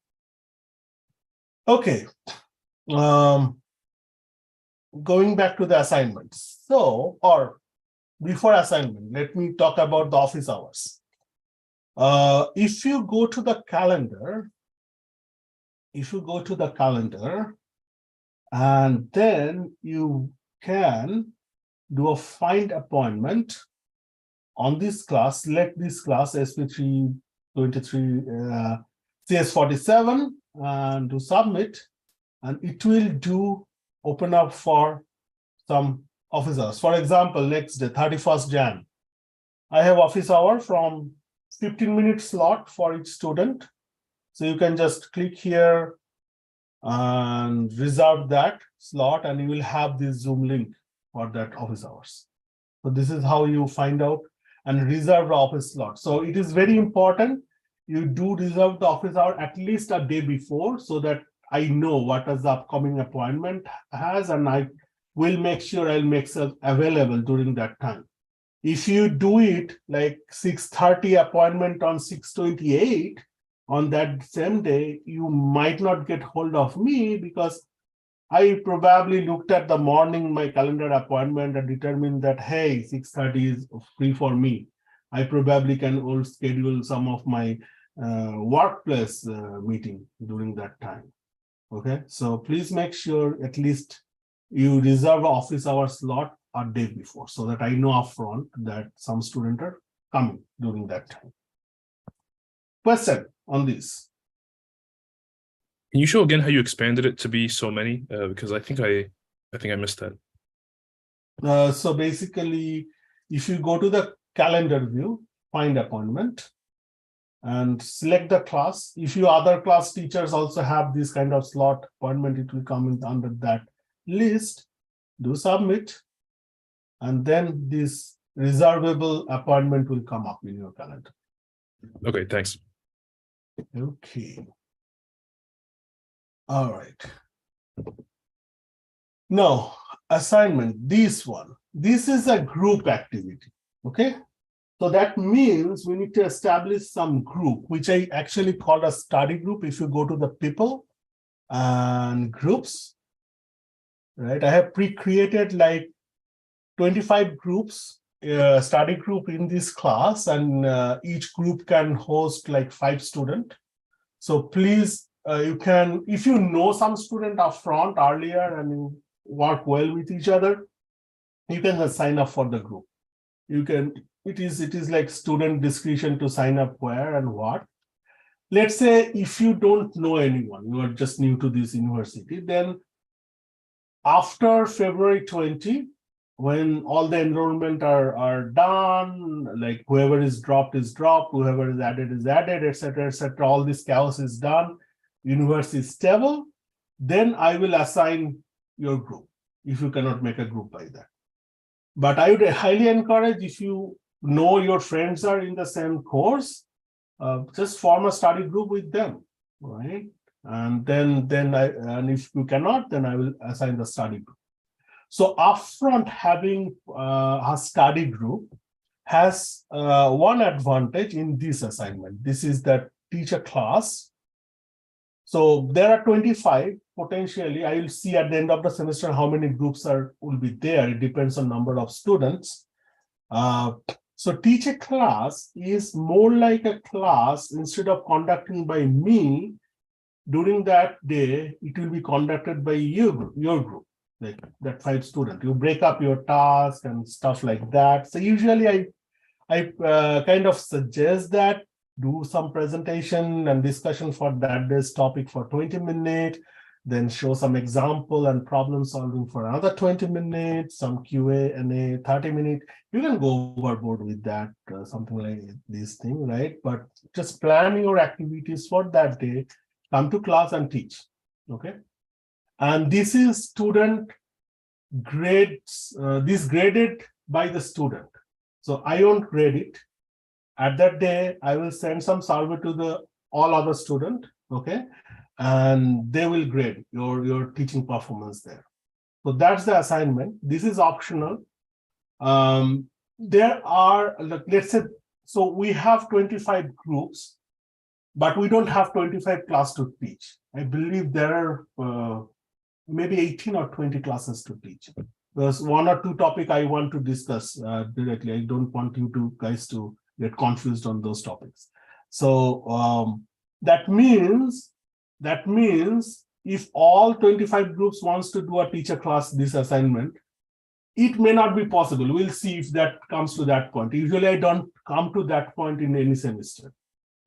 Okay, going back to the assignments. So, or before assignment, let me talk about the office hours. If you go to the calendar, and then you can do a find appointment on this class, select this class SP23 CS-47 and to submit, and it will open up for some office hours. For example, next day, 31st Jan, I have office hour from 15-minute slot for each student. So you can just click here and reserve that slot, and you will have this Zoom link for that office hours. So this is how you find out and reserve the office slot. So it is very important you do reserve the office hour at least a day before, so that I know what is the upcoming appointment has, and I will make sure I'll make self available during that time. If you do it like 6:30 appointment on 6:28 on that same day, you might not get hold of me because I probably looked at the morning my calendar appointment and determined that, hey, 6:30 is free for me. I probably can also schedule some of my workplace meeting during that time. Okay, so please make sure at least you reserve an office hour slot a day before, so that I know upfront that some students are coming during that time. Question on this? Can you show again how you expanded it to be so many? Because I think I missed that. So basically, if you go to the calendar view, find appointment, and select the class. If your other class teachers also have this kind of slot appointment, it will come in under that list. Do submit, and then this reservable appointment will come up in your calendar. Okay, thanks. Okay. All right. Now, assignment, this one. This is a group activity, okay? So that means we need to establish some group, which I actually call a study group. If you go to the people and groups, right? I have pre-created like 25 groups, study group in this class, and each group can host like 5 students. So please you can, if you know some student up front earlier and you work well with each other, you can just sign up for the group. You can, it is like student discretion to sign up where and what. Let's say if you don't know anyone, you are just new to this university, then after February 20, when all the enrollment are done, like whoever is dropped, whoever is added, etc., all this chaos is done, universe is stable, then I will assign your group if you cannot make a group by that. But I would highly encourage, if you know your friends are in the same course, just form a study group with them, right? And then if you cannot, then I will assign the study group. So upfront having a study group has one advantage in this assignment. This is that teacher class. So there are 25 potentially. I will see at the end of the semester how many groups will be there. It depends on number of students. So teacher class is more like a class. Instead of conducting by me during that day, it will be conducted by your group, like that 5 students. You break up your task and stuff like that. So usually I kind of suggest that do some presentation and discussion for that day's topic for 20 minutes, then show some example and problem solving for another 20 minutes, some QA and a 30 minutes. You can go overboard with that, something like this thing, right? But just plan your activities for that day, come to class and teach, okay? And this is student grades, this graded by the student. So I won't grade it. At that day, I will send some survey to all other student, okay? And they will grade your teaching performance there. So that's the assignment. This is optional. There are, let's say, so we have 25 groups, but we don't have 25 class to teach. I believe there are maybe 18 or 20 classes to teach. There's 1 or 2 topics I want to discuss directly. I don't want you guys to get confused on those topics. So that means if all 25 groups wants to do a teacher class this assignment, it may not be possible. We'll see if that comes to that point. Usually I don't come to that point in any semester,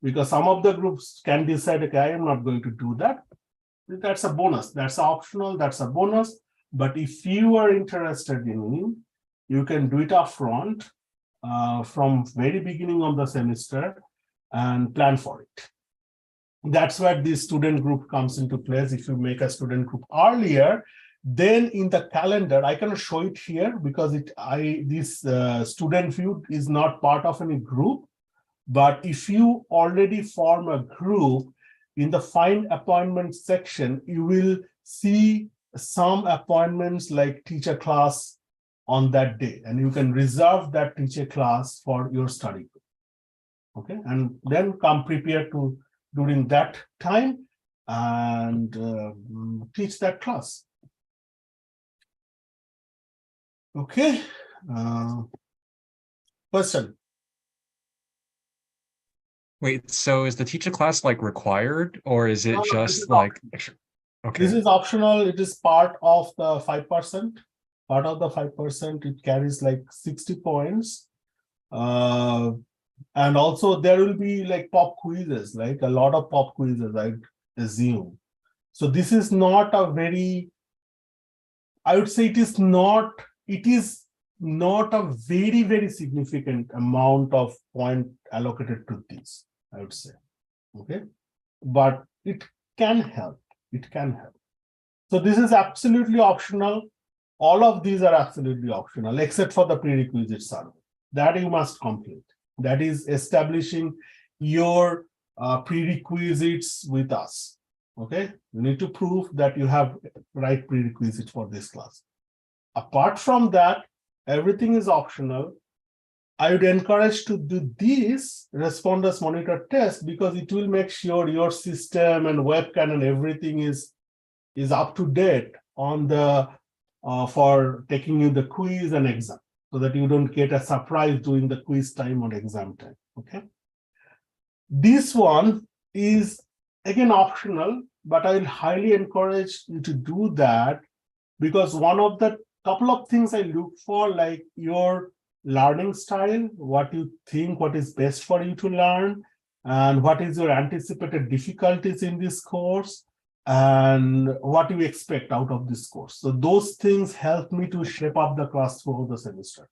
because some of the groups can decide, okay, I am not going to do that. That's a bonus. That's optional. That's a bonus. But if you are interested in it, you can do it up front from very beginning of the semester and plan for it. That's where the student group comes into place. If you make a student group earlier, then in the calendar, I cannot show it here because this student view is not part of any group. But if you already form a group, in the find appointment section, you will see some appointments like teacher class on that day, and you can reserve that teacher class for your study group. Okay, and then come prepared to during that time and teach that class. Okay, question. Wait, so is the teacher class like required, or is it No, this just is like, optional. okay, This is optional. It is part of the 5%. Part of the 5%, it carries like 60 points. And also there will be like pop quizzes, like a lot of pop quizzes, I assume. So this is not a very, I would say it is not a very, very significant amount of point allocated to this, I would say. Okay, but it can help. It can help. So this is absolutely optional. All of these are absolutely optional, except for the prerequisite survey that you must complete. That is establishing your prerequisites with us. Okay, you need to prove that you have right prerequisites for this class. Apart from that, everything is optional. I would encourage to do this responders monitor test because it will make sure your system and webcam and everything is up to date on the for taking you the quiz and exam, so that you don't get a surprise during the quiz time or exam time. Okay, this one is again optional. but I will highly encourage you to do that, because one of the couple of things I look for, like your learning style, what you think, what is best for you to learn, and what is your anticipated difficulties in this course, and what you expect out of this course. So those things help me to shape up the class throughout the semester.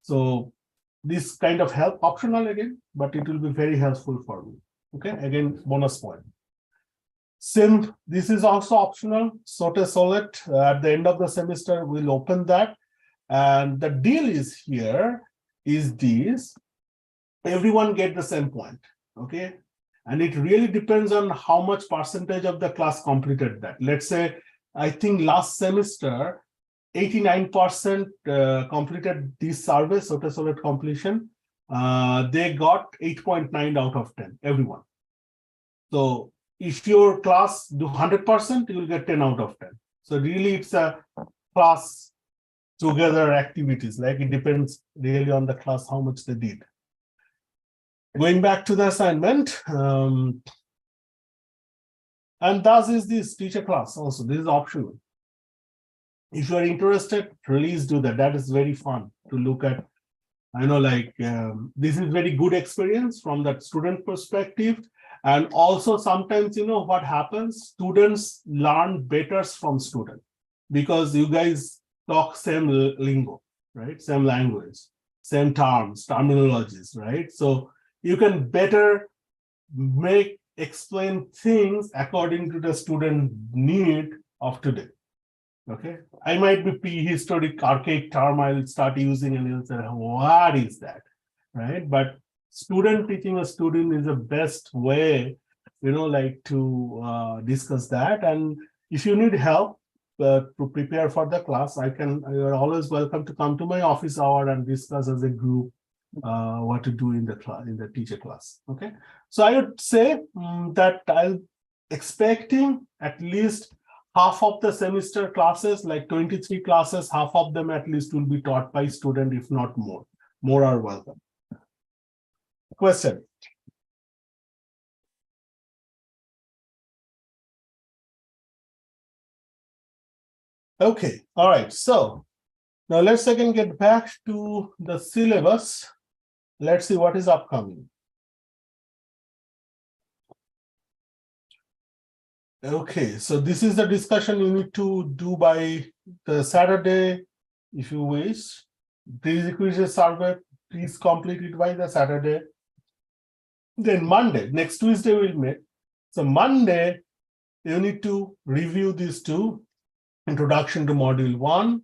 So this kind of help, optional again, but it will be very helpful for me. Okay, again, bonus point. Sim, this is also optional. Sote Solid, at the end of the semester, we'll open that. And the deal is here is this, everyone get the same point, okay? And it really depends on how much percentage of the class completed that. Let's say, I think last semester, 89% completed this survey, Sote Solid completion. They got 8.9 out of 10, everyone. So if your class do 100%, you will get 10 out of 10. So really it's a class together activities, like it depends really on the class, how much they did. Going back to the assignment, and thus is this teacher class also, this is optional. If you are interested, please do that. That is very fun to look at. I know, like, this is very good experience from that student perspective. And also sometimes, you know, what happens, students learn better from student because you guys talk same lingo, right? Same language, same terms, terminologies, right? So you can better explain things according to the student need of today. Okay, I might be prehistoric archaic term I'll start using and you'll say, what is that? Right? But student teaching a student is the best way, you know, like to discuss that. And if you need help to prepare for the class, you're always welcome to come to my office hour and discuss as a group what to do in the class, in the teacher class. Okay, so I would say that I'm expecting at least half of the semester classes, like 23 classes, half of them at least will be taught by student, if not more. More are welcome. Question? Okay, all right. So now let's again get back to the syllabus. Let's see what is upcoming. Okay, so this is the discussion you need to do by the Saturday, if you wish. Prerequisite survey, please complete it by the Saturday. Then Monday, next Tuesday we'll meet. So Monday, you need to review these two, introduction to module 1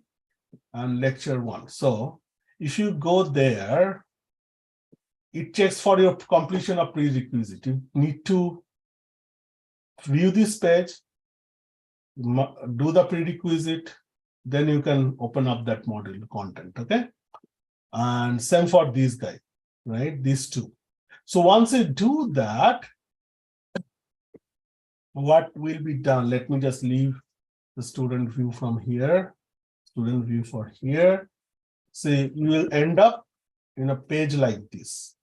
and lecture 1. So if you go there, it checks for your completion of prerequisite. You need to view this page, do the prerequisite, then you can open up that module content, okay? And same for these guys, right? These two. So once you do that, what will be done? Let me just leave the student view from here, student view for here. So you will end up in a page like this,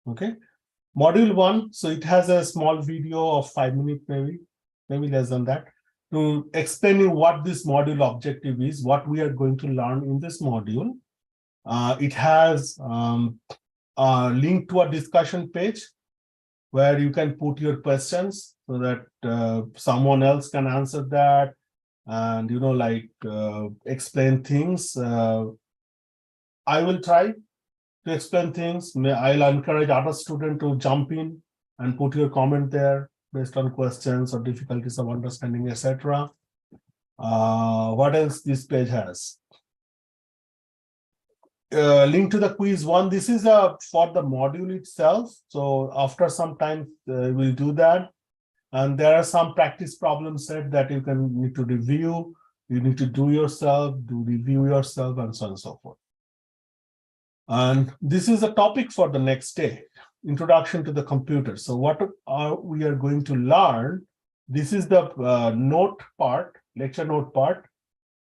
okay? Module 1, so it has a small video of 5 minutes, maybe less than that, to explain you what this module objective is, what we are going to learn in this module. It has a link to a discussion page where you can put your questions so that someone else can answer that and, you know, like explain things. I will try to explain things. I'll encourage other students to jump in and put your comment there based on questions or difficulties of understanding, etc. What else this page has? Link to the quiz 1. This is for the module itself. So after some time, we'll do that. And there are some practice problems set that you need to review. You need to do yourself, review yourself, and so on and so forth. And this is a topic for the next day, introduction to the computer. So what we are going to learn, this is the note part, lecture note part,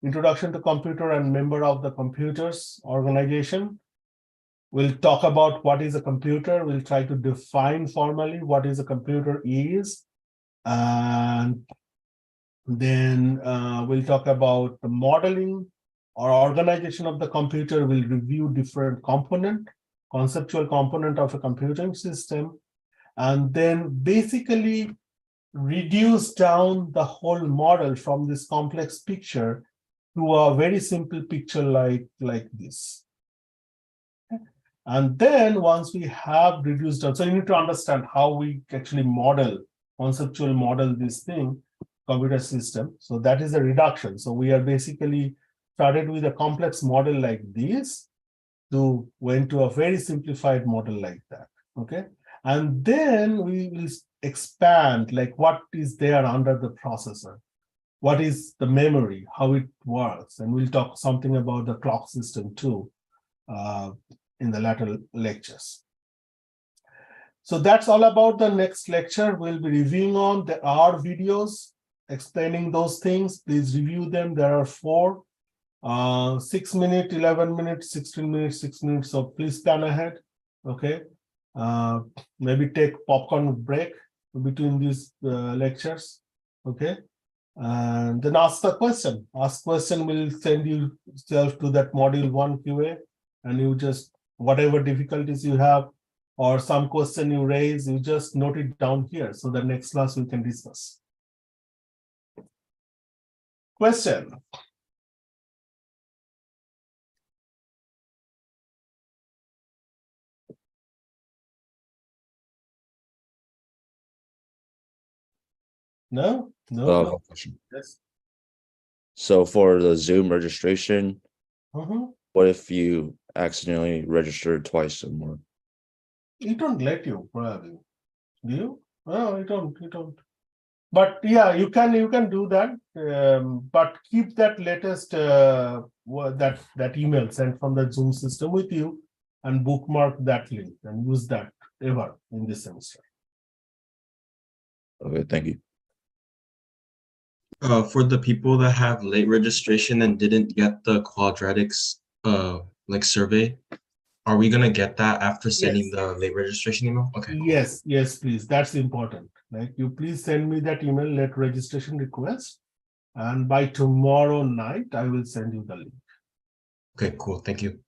introduction to computer and member of the computers organization. We'll talk about what is a computer. We'll try to define formally what is a computer is. And then we'll talk about the modeling or organization of the computer. We'll review different conceptual component of a computing system, and then basically reduce down the whole model from this complex picture to a very simple picture like this. And then once we have reduced down, so you need to understand how we actually conceptual model this thing, computer system. So that is a reduction. So we are basically started with a complex model like this to went to a very simplified model like that. Okay. And then we will expand like what is there under the processor, what is the memory, how it works, and we'll talk something about the clock system too in the later lectures. So that's all about the next lecture. We'll be reviewing on. There are videos explaining those things. Please review them. There are 4, 6 minutes, 11 minutes, 16 minutes, 6 minutes. So please plan ahead. Okay. Maybe take popcorn break between these lectures. Okay. And then ask the question. Ask question will send you yourself to that module 1 QA, and you just whatever difficulties you have or some question you raise, you just note it down here. So the next class we can discuss. Question. No? No? Question. Yes. So for the Zoom registration, Mhm. what if you accidentally registered twice or more? It don't let you probably. Do you? No, it don't. But yeah, you can do that. But keep that latest that email sent from the Zoom system with you and bookmark that link and use that ever in this semester. Okay, thank you. For the people that have late registration and didn't get the quadratics like survey, are we gonna get that after sending Yes. the late registration email? Okay, cool. Yes, please. That's important. Like you please send me that email, late registration request, and by tomorrow night I will send you the link. Okay, cool. Thank you.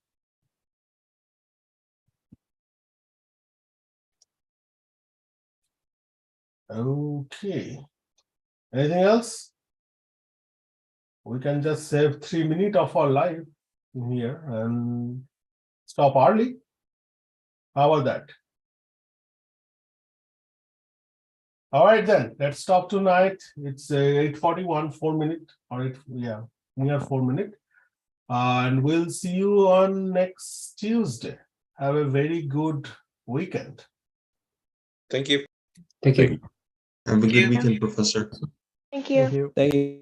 Okay. Anything else? We can just save 3 minutes of our life in here and stop early. How about that? All right, then let's stop tonight. It's 8:41, 4 minutes, or near 4 minutes. And we'll see you on next Tuesday. Have a very good weekend. Thank you. Thank you. Thank you. Have a good weekend, Professor. Thank you. Thank you.